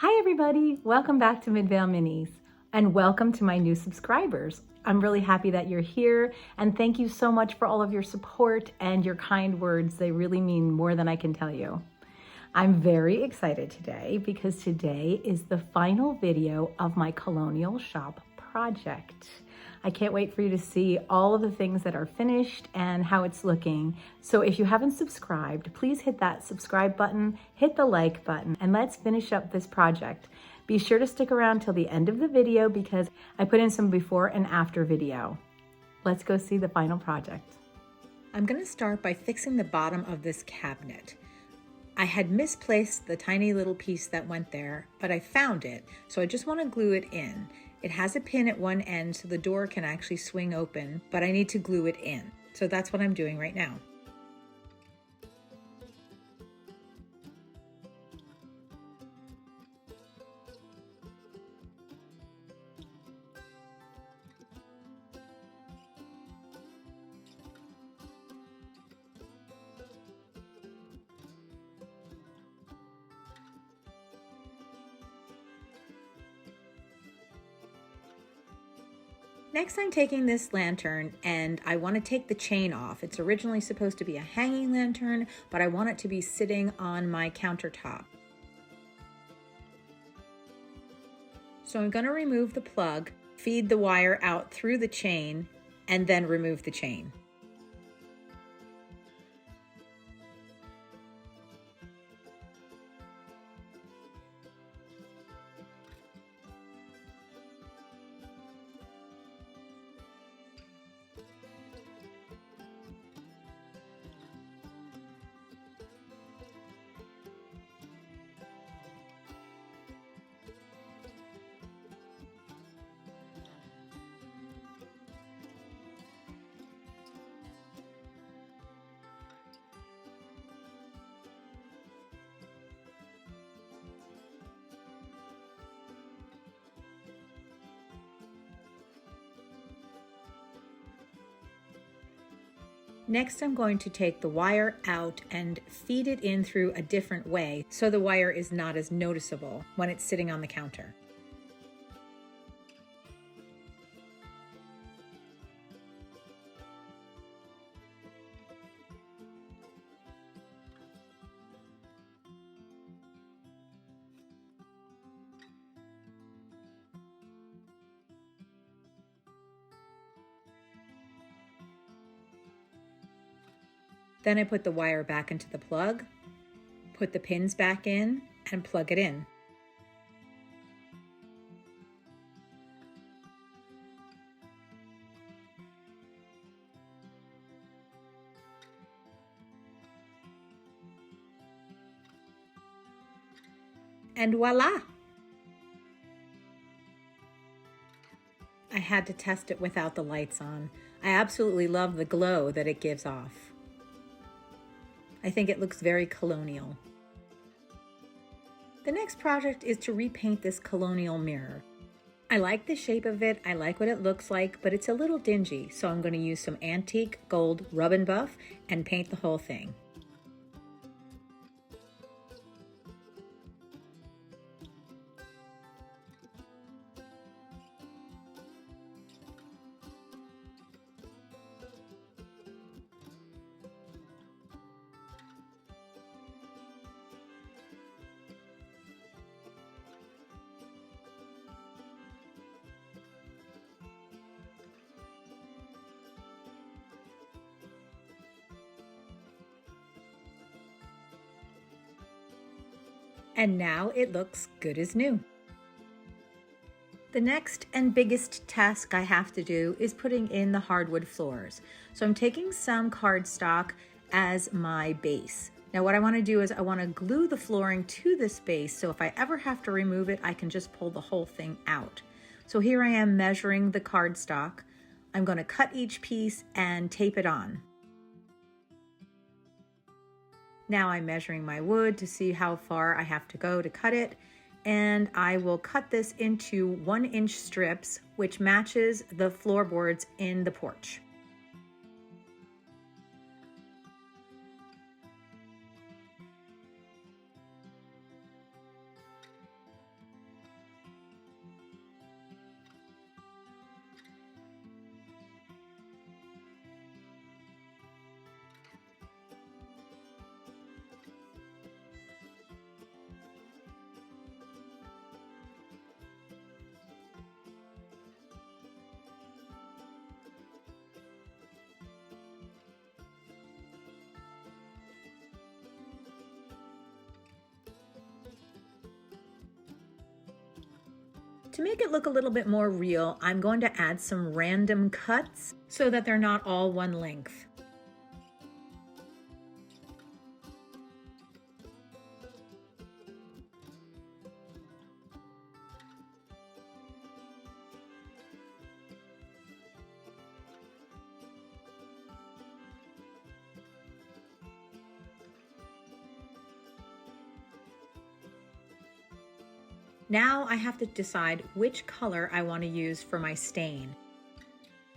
Hi everybody, welcome back to Midvale Minis and welcome to my new subscribers. I'm really happy that you're here and thank you so much for all of your support and your kind words. They really mean more than I can tell you. I'm very excited today because today is the final video of my Colonial Shop Project. I can't wait for you to see all of the things that are finished and how it's looking. So if you haven't subscribed, please hit that subscribe button, hit the like button, and let's finish up this project. Be sure to stick around till the end of the video because I put in some before and after video. Let's go see the final project. I'm going to start by fixing the bottom of this cabinet. I had misplaced the tiny little piece that went there, but I found it, so I just want to glue it in. It has a pin at one end so the door can actually swing open, but I need to glue it in. So that's what I'm doing right now. Next, I'm taking this lantern and I want to take the chain off. It's originally supposed to be a hanging lantern, but I want it to be sitting on my countertop. So I'm going to remove the plug, feed the wire out through the chain, and then remove the chain. Next, I'm going to take the wire out and feed it in through a different way so the wire is not as noticeable when it's sitting on the counter. Then I put the wire back into the plug, put the pins back in, and plug it in. And voila! I had to test it without the lights on. I absolutely love the glow that it gives off. I think it looks very colonial. The next project is to repaint this colonial mirror. I like the shape of it, I like what it looks like, but it's a little dingy, so I'm going to use some antique gold rub and buff and paint the whole thing. And now it looks good as new. The next and biggest task I have to do is putting in the hardwood floors. So I'm taking some cardstock as my base. Now what I want to do is I want to glue the flooring to this base, so if I ever have to remove it, I can just pull the whole thing out. So here I am measuring the cardstock. I'm going to cut each piece and tape it on. Now I'm measuring my wood to see how far I have to go to cut it, and I will cut this into 1-inch strips, which matches the floorboards in the porch. To make it look a little bit more real, I'm going to add some random cuts so that they're not all one length. Now I have to decide which color I want to use for my stain.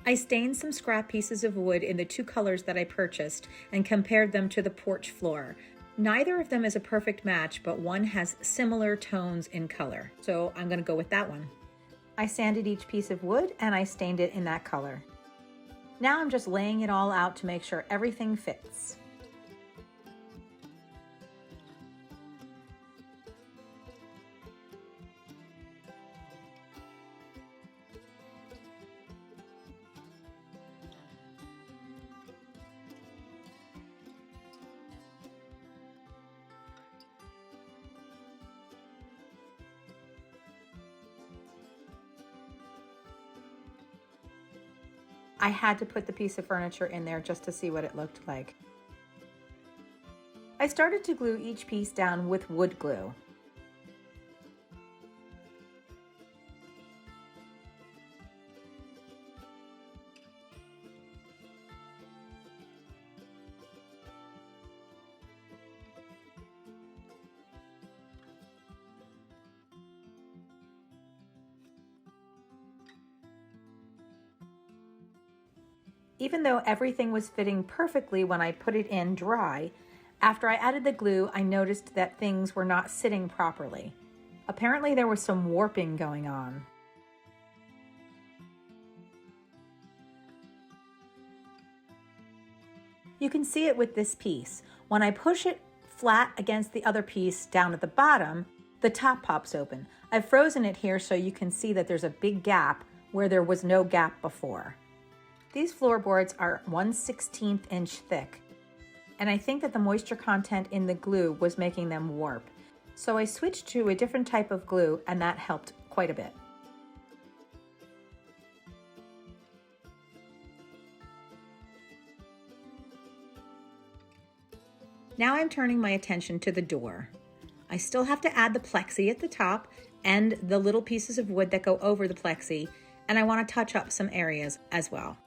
I stained some scrap pieces of wood in the two colors that I purchased and compared them to the porch floor. Neither of them is a perfect match, but one has similar tones in color, so I'm going to go with that one. I sanded each piece of wood and I stained it in that color. Now I'm just laying it all out to make sure everything fits. I had to put the piece of furniture in there just to see what it looked like. I started to glue each piece down with wood glue. Even though everything was fitting perfectly when I put it in dry, after I added the glue, I noticed that things were not sitting properly. Apparently there was some warping going on. You can see it with this piece. When I push it flat against the other piece down at the bottom, the top pops open. I've frozen it here so you can see that there's a big gap where there was no gap before. These floorboards are 1/16 inch thick, and I think that the moisture content in the glue was making them warp. So I switched to a different type of glue, and that helped quite a bit. Now I'm turning my attention to the door. I still have to add the plexi at the top and the little pieces of wood that go over the plexi, and I want to touch up some areas as well.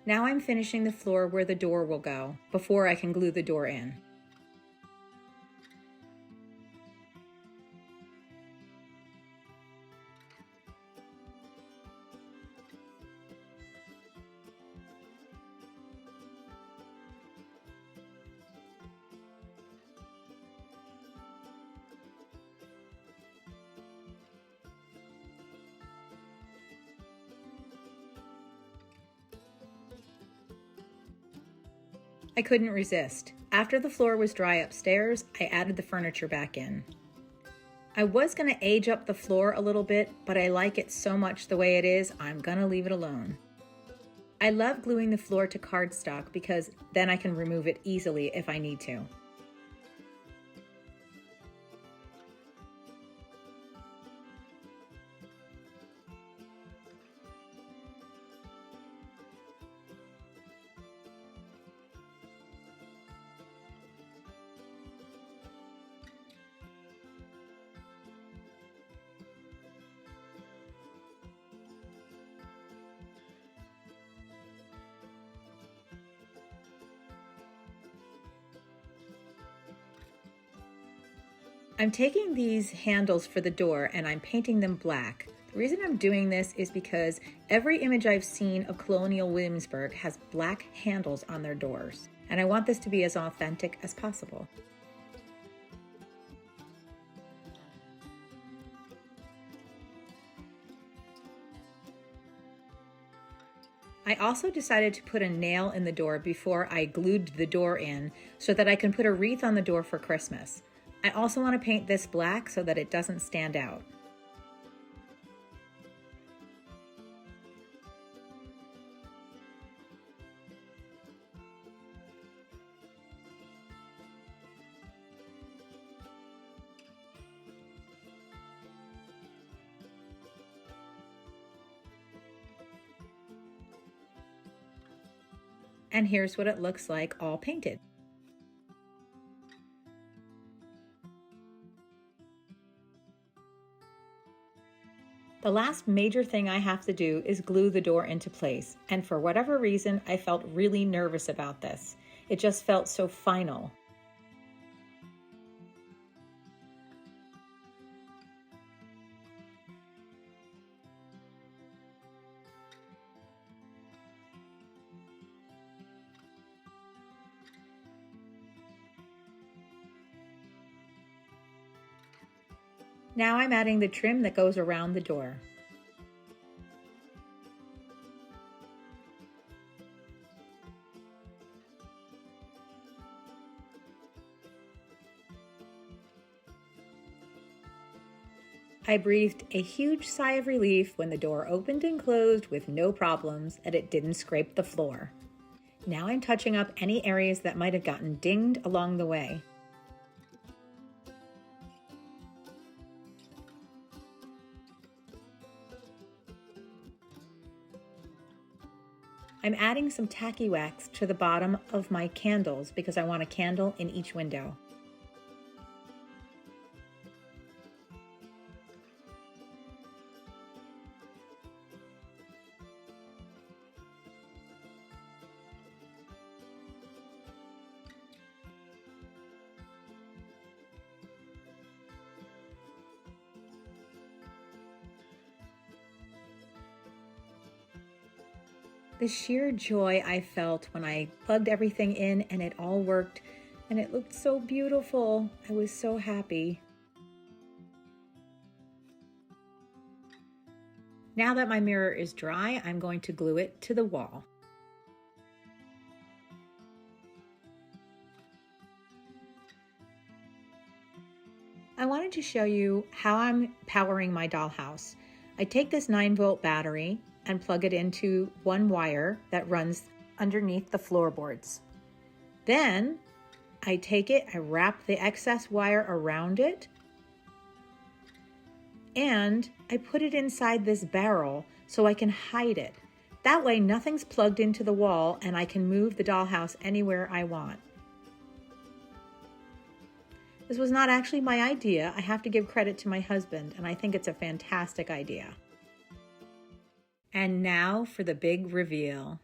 Now I'm finishing the floor where the door will go before I can glue the door in. I couldn't resist. After the floor was dry upstairs, I added the furniture back in. I was going to age up the floor a little bit, but I like it so much the way it is, I'm going to leave it alone. I love gluing the floor to cardstock because then I can remove it easily if I need to. I'm taking these handles for the door and I'm painting them black. The reason I'm doing this is because every image I've seen of Colonial Williamsburg has black handles on their doors, and I want this to be as authentic as possible. I also decided to put a nail in the door before I glued the door in so that I can put a wreath on the door for Christmas. I also want to paint this black so that it doesn't stand out. And here's what it looks like all painted. The last major thing I have to do is glue the door into place, and for whatever reason, I felt really nervous about this. It just felt so final. Now I'm adding the trim that goes around the door. I breathed a huge sigh of relief when the door opened and closed with no problems and it didn't scrape the floor. Now I'm touching up any areas that might have gotten dinged along the way. I'm adding some tacky wax to the bottom of my candles because I want a candle in each window. The sheer joy I felt when I plugged everything in and it all worked and it looked so beautiful. I was so happy. Now that my mirror is dry, I'm going to glue it to the wall. I wanted to show you how I'm powering my dollhouse. I take this 9-volt battery and plug it into one wire that runs underneath the floorboards. Then I take it, I wrap the excess wire around it, and I put it inside this barrel so I can hide it. That way nothing's plugged into the wall and I can move the dollhouse anywhere I want. This was not actually my idea. I have to give credit to my husband, and I think it's a fantastic idea. And now for the big reveal.